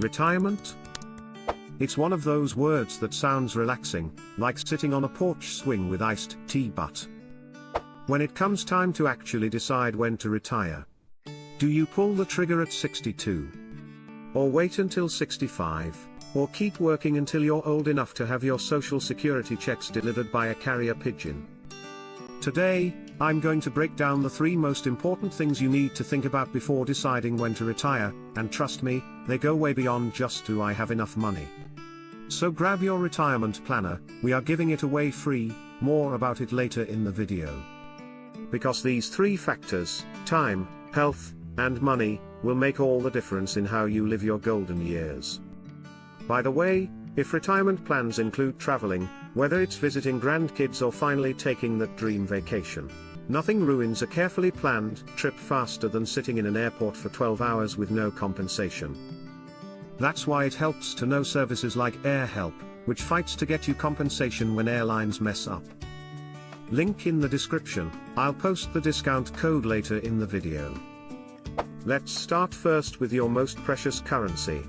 Retirement? It's one of those words that sounds relaxing, like sitting on a porch swing with iced tea, but when it comes time to actually decide when to retire, do you pull the trigger at 62? Or wait until 65? Or keep working until you're old enough to have your social security checks delivered by a carrier pigeon? Today, I'm going to break down the 3 most important things you need to think about before deciding when to retire, and trust me, they go way beyond just do I have enough money. So grab your retirement planner, we are giving it away free, more about it later in the video. Because these 3 factors, time, health, and money, will make all the difference in how you live your golden years. By the way, if retirement plans include traveling, whether it's visiting grandkids or finally taking that dream vacation, nothing ruins a carefully planned trip faster than sitting in an airport for 12 hours with no compensation. That's why it helps to know services like AirHelp, which fights to get you compensation when airlines mess up. Link in the description. I'll post the discount code later in the video. Let's start first with your most precious currency.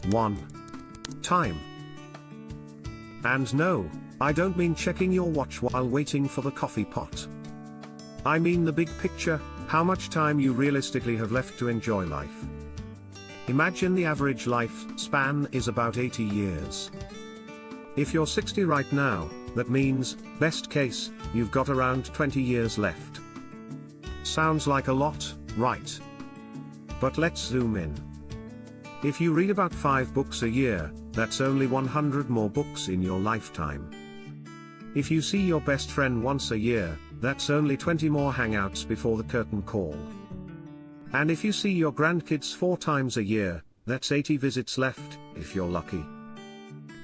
1. Time. And no, I don't mean checking your watch while waiting for the coffee pot. I mean the big picture, how much time you realistically have left to enjoy life. Imagine the average life span is about 80 years. If you're 60 right now, that means, best case, you've got around 20 years left. Sounds like a lot, right? But let's zoom in. If you read about 5 books a year, that's only 100 more books in your lifetime. If you see your best friend once a year, that's only 20 more hangouts before the curtain call. And if you see your grandkids 4 times a year, that's 80 visits left, if you're lucky.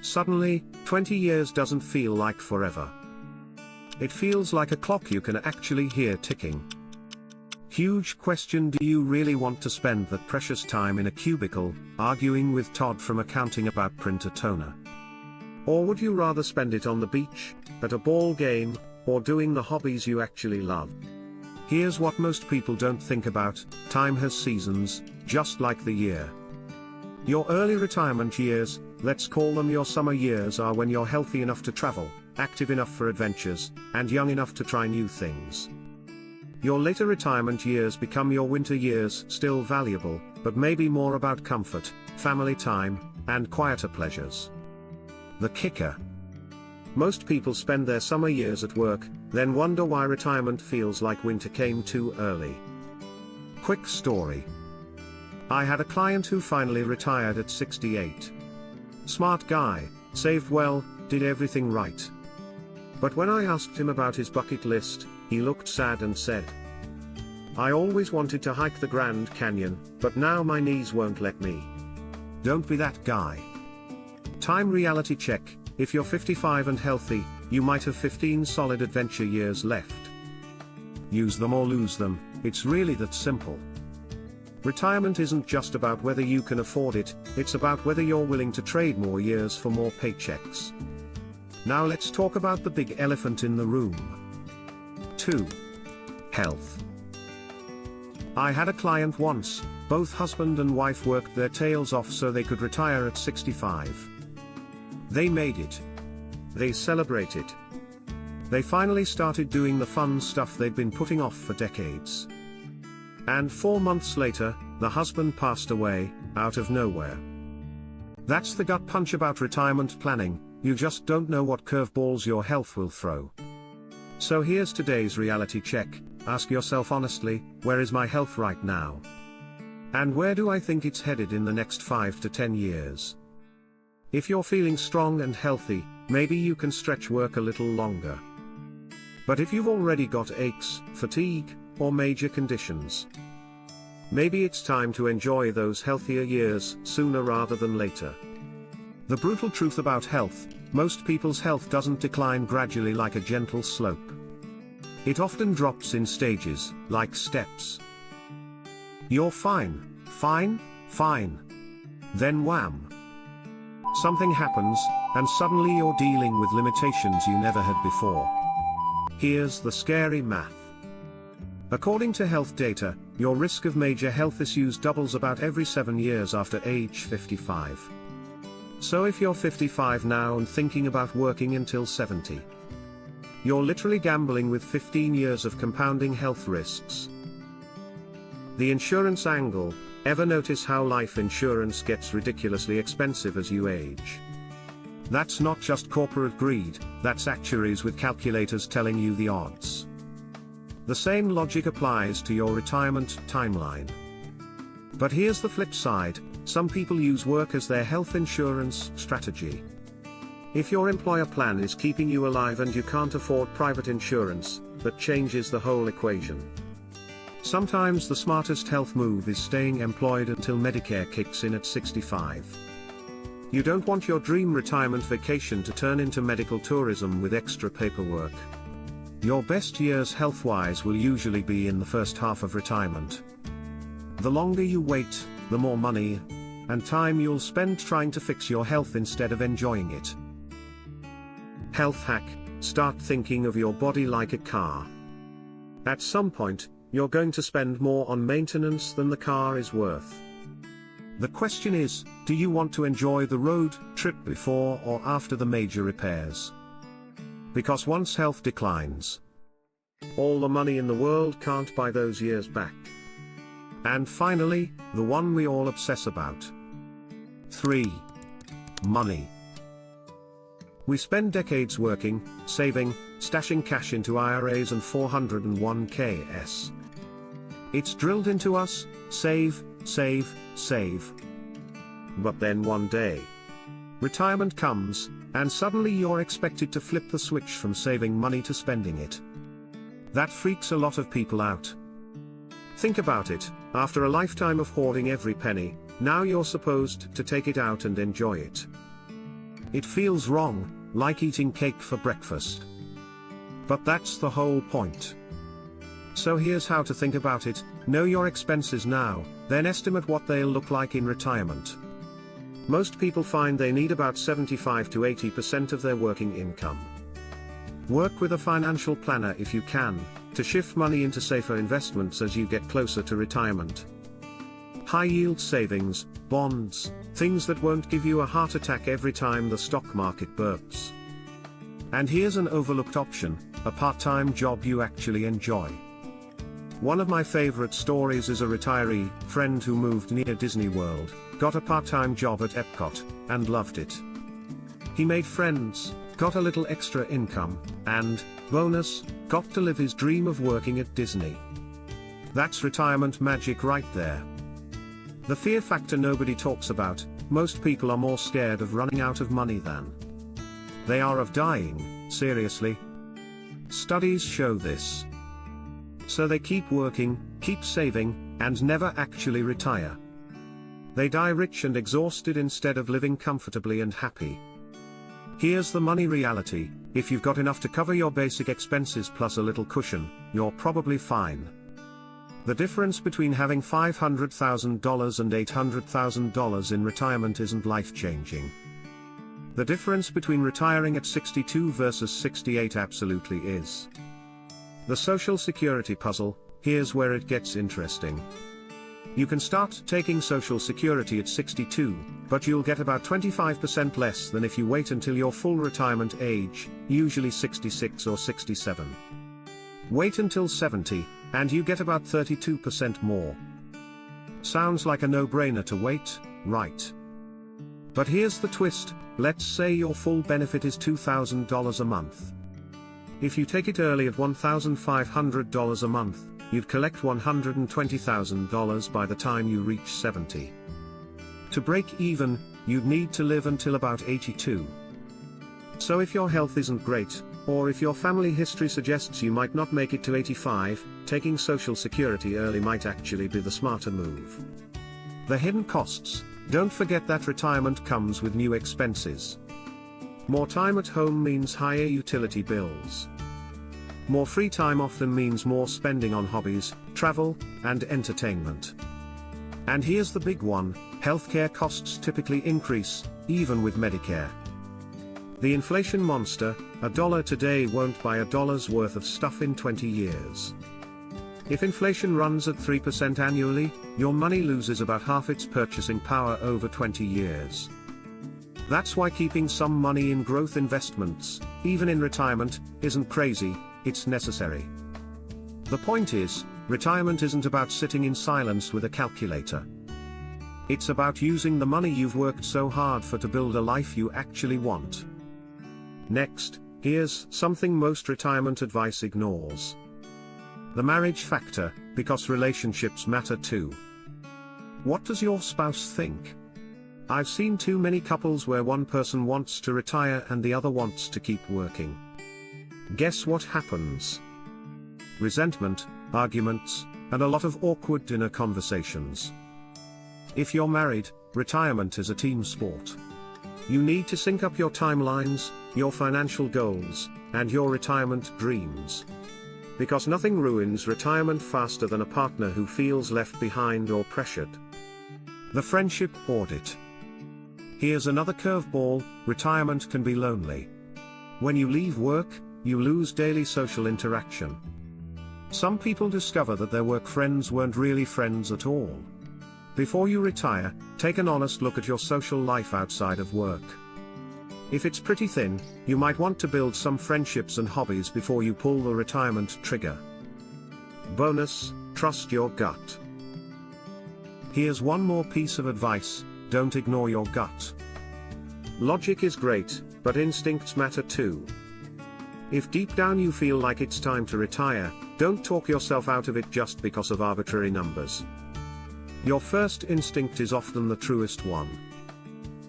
Suddenly, 20 years doesn't feel like forever. It feels like a clock you can actually hear ticking. Huge question: do you really want to spend that precious time in a cubicle, arguing with Todd from accounting about printer toner? Or would you rather spend it on the beach, at a ball game, or doing the hobbies you actually love? Here's what most people don't think about: time has seasons, just like the year. Your early retirement years, let's call them your summer years, are when you're healthy enough to travel, active enough for adventures, and young enough to try new things. Your later retirement years become your winter years, still valuable, but maybe more about comfort, family time, and quieter pleasures. The kicker: most people spend their summer years at work, then wonder why retirement feels like winter came too early. Quick story. I had a client who finally retired at 68. Smart guy, saved well, did everything right. But when I asked him about his bucket list, he looked sad and said, "I always wanted to hike the Grand Canyon, but now my knees won't let me." Don't be that guy. Time reality check: if you're 55 and healthy, you might have 15 solid adventure years left. Use them or lose them, it's really that simple. Retirement isn't just about whether you can afford it, it's about whether you're willing to trade more years for more paychecks. Now let's talk about the big elephant in the room. 2. Health. I had a client once, both husband and wife worked their tails off so they could retire at 65. They made it. They celebrated. They finally started doing the fun stuff they'd been putting off for decades. And 4 months later, the husband passed away, out of nowhere. That's the gut punch about retirement planning: you just don't know what curveballs your health will throw. So here's today's reality check: ask yourself honestly, where is my health right now? And where do I think it's headed in the next 5 to 10 years? If you're feeling strong and healthy, maybe you can stretch work a little longer. But if you've already got aches, fatigue, or major conditions, maybe it's time to enjoy those healthier years sooner rather than later. The brutal truth about health: most people's health doesn't decline gradually like a gentle slope. It often drops in stages, like steps. You're fine, fine, fine. Then wham! Something happens, and suddenly you're dealing with limitations you never had before. Here's the scary math. According to health data, your risk of major health issues doubles about every 7 years after age 55. So if you're 55 now and thinking about working until 70, you're literally gambling with 15 years of compounding health risks. The insurance angle. Ever notice how life insurance gets ridiculously expensive as you age? That's not just corporate greed, that's actuaries with calculators telling you the odds. The same logic applies to your retirement timeline. But here's the flip side, some people use work as their health insurance strategy. If your employer plan is keeping you alive and you can't afford private insurance, that changes the whole equation. Sometimes the smartest health move is staying employed until Medicare kicks in at 65. You don't want your dream retirement vacation to turn into medical tourism with extra paperwork. Your best years health-wise will usually be in the first half of retirement. The longer you wait, the more money and time you'll spend trying to fix your health instead of enjoying it. Health hack: start thinking of your body like a car. At some point, you're going to spend more on maintenance than the car is worth. The question is, do you want to enjoy the road trip before or after the major repairs? Because once health declines, all the money in the world can't buy those years back. And finally, the one we all obsess about. 3. Money. We spend decades working, saving, stashing cash into IRAs and 401ks. It's drilled into us: save, save, save. But then one day, retirement comes, and suddenly you're expected to flip the switch from saving money to spending it. That freaks a lot of people out. Think about it, after a lifetime of hoarding every penny, now you're supposed to take it out and enjoy it. It feels wrong, like eating cake for breakfast. But that's the whole point. So here's how to think about it: know your expenses now, then estimate what they'll look like in retirement. Most people find they need about 75 to 80% of their working income. Work with a financial planner if you can, to shift money into safer investments as you get closer to retirement. High-yield savings, bonds, things that won't give you a heart attack every time the stock market burps. And here's an overlooked option: a part-time job you actually enjoy. One of my favorite stories is a retiree friend who moved near Disney World, got a part-time job at Epcot, and loved it. He made friends, got a little extra income, and, bonus, got to live his dream of working at Disney. That's retirement magic right there. The fear factor nobody talks about: most people are more scared of running out of money than they are of dying. Seriously. Studies show this. So they keep working, keep saving, and never actually retire. They die rich and exhausted instead of living comfortably and happy. Here's the money reality: if you've got enough to cover your basic expenses plus a little cushion, you're probably fine. The difference between having $500,000 and $800,000 in retirement isn't life-changing. The difference between retiring at 62 versus 68 absolutely is. The Social Security puzzle. Here's where it gets interesting. You can start taking Social Security at 62, but you'll get about 25% less than if you wait until your full retirement age, usually 66 or 67. Wait until 70, and you get about 32% more. Sounds like a no-brainer to wait, right? But here's the twist: let's say your full benefit is $2,000 a month. If you take it early at $1,500 a month, you'd collect $120,000 by the time you reach 70. To break even, you'd need to live until about 82. So if your health isn't great, or if your family history suggests you might not make it to 85, taking Social Security early might actually be the smarter move. The hidden costs: don't forget that retirement comes with new expenses. More time at home means higher utility bills. More free time often means more spending on hobbies, travel, and entertainment. And here's the big one: healthcare costs typically increase, even with Medicare. The inflation monster: $1 today won't buy $1's worth of stuff in 20 years. If inflation runs at 3% annually, your money loses about half its purchasing power over 20 years. That's why keeping some money in growth investments, even in retirement, isn't crazy, it's necessary. The point is, retirement isn't about sitting in silence with a calculator. It's about using the money you've worked so hard for to build a life you actually want. Next, here's something most retirement advice ignores. The marriage factor, because relationships matter too. What does your spouse think? I've seen too many couples where one person wants to retire and the other wants to keep working. Guess what happens? Resentment, arguments, and a lot of awkward dinner conversations. If you're married, retirement is a team sport. You need to sync up your timelines, your financial goals, and your retirement dreams. Because nothing ruins retirement faster than a partner who feels left behind or pressured. The friendship audit. Here's another curveball: retirement can be lonely. When you leave work, you lose daily social interaction. Some people discover that their work friends weren't really friends at all. Before you retire, take an honest look at your social life outside of work. If it's pretty thin, you might want to build some friendships and hobbies before you pull the retirement trigger. Bonus: trust your gut. Here's one more piece of advice: don't ignore your gut. Logic is great, but instincts matter too. If deep down you feel like it's time to retire, don't talk yourself out of it just because of arbitrary numbers. Your first instinct is often the truest one.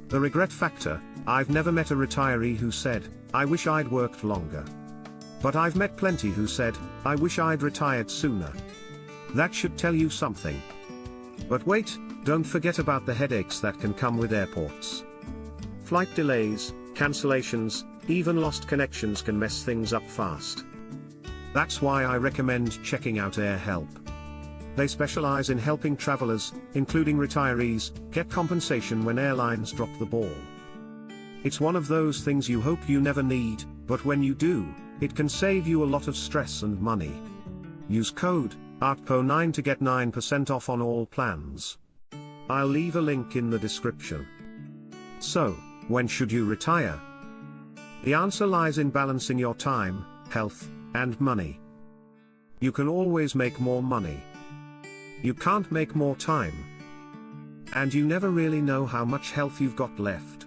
The regret factor: I've never met a retiree who said, "I wish I'd worked longer." But I've met plenty who said, "I wish I'd retired sooner." That should tell you something. But wait, don't forget about the headaches that can come with airports. Flight delays, cancellations, even lost connections can mess things up fast. That's why I recommend checking out Air Help. They specialize in helping travelers, including retirees, get compensation when airlines drop the ball. It's one of those things you hope you never need, but when you do, it can save you a lot of stress and money. Use code ARTPO9 to get 9% off on all plans. I'll leave a link in the description. So, when should you retire? The answer lies in balancing your time, health, and money. You can always make more money. You can't make more time. And you never really know how much health you've got left.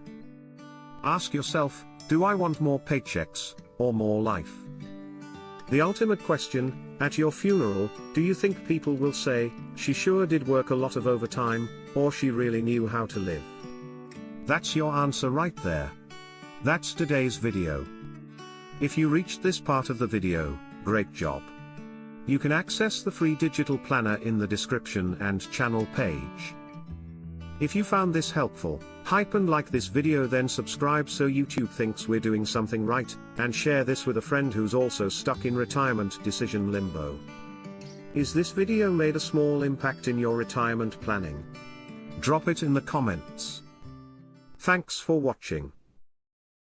Ask yourself, do I want more paychecks, or more life? The ultimate question: at your funeral, do you think people will say, "She sure did work a lot of overtime," or "She really knew how to live"? That's your answer right there. That's today's video. If you reached this part of the video, great job. You can access the free digital planner in the description and channel page. If you found this helpful, hype and like this video, then subscribe so YouTube thinks we're doing something right, and share this with a friend who's also stuck in retirement decision limbo. Is this video made a small impact in your retirement planning? Drop it in the comments. Thanks for watching.